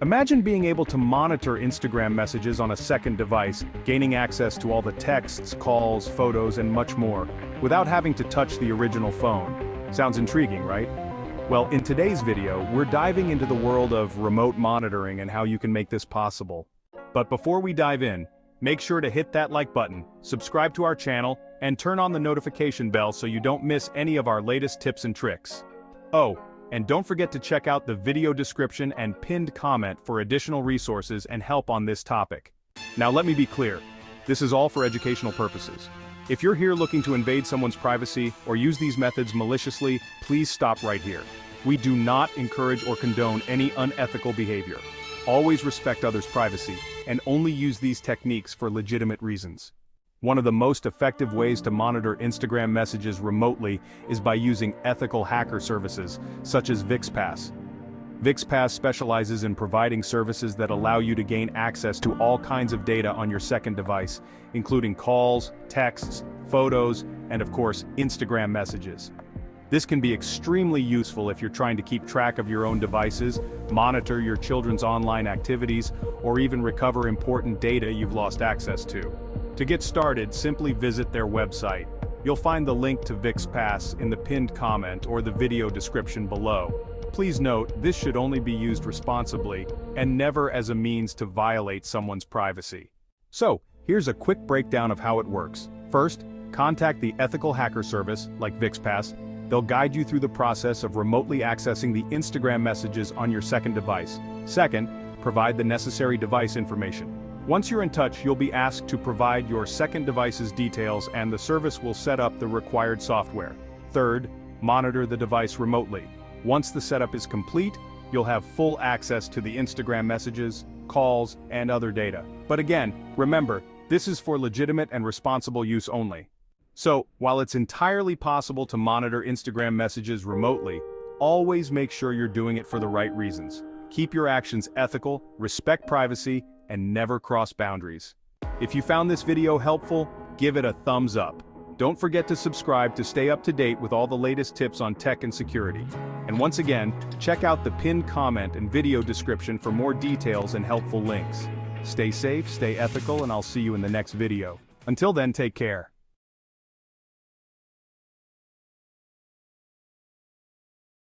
Imagine being able to monitor Instagram messages on a second device, gaining access to all the texts, calls, photos, and much more, without having to touch the original phone. Sounds intriguing, right? Well, in today's video, we're diving into the world of remote monitoring and how you can make this possible. But before we dive in, make sure to hit that like button, subscribe to our channel, and turn on the notification bell so you don't miss any of our latest tips and tricks. Oh, and don't forget to check out the video description and pinned comment for additional resources and help on this topic. Now let me be clear, this is all for educational purposes. If you're here looking to invade someone's privacy or use these methods maliciously, please stop right here. We do not encourage or condone any unethical behavior. Always respect others' privacy, and only use these techniques for legitimate reasons. One of the most effective ways to monitor Instagram messages remotely is by using ethical hacker services, such as Vixpass. Vixpass specializes in providing services that allow you to gain access to all kinds of data on your second device, including calls, texts, photos, and of course, Instagram messages. This can be extremely useful if you're trying to keep track of your own devices, monitor your children's online activities, or even recover important data you've lost access to. To get started, simply visit their website. You'll find the link to Vixpass in the pinned comment or the video description below. Please note, this should only be used responsibly, and never as a means to violate someone's privacy. So, here's a quick breakdown of how it works. First, contact the ethical hacker service, like Vixpass. They'll guide you through the process of remotely accessing the Instagram messages on your second device. Second, provide the necessary device information. Once you're in touch, you'll be asked to provide your second device's details and the service will set up the required software. Third, monitor the device remotely. Once the setup is complete, you'll have full access to the Instagram messages, calls, and other data. But again, remember, this is for legitimate and responsible use only. So, while it's entirely possible to monitor Instagram messages remotely, always make sure you're doing it for the right reasons. Keep your actions ethical, respect privacy, and never cross boundaries. If you found this video helpful, give it a thumbs up. Don't forget to subscribe to stay up to date with all the latest tips on tech and security. And once again, check out the pinned comment and video description for more details and helpful links. Stay safe, stay ethical, and I'll see you in the next video. Until then, take care.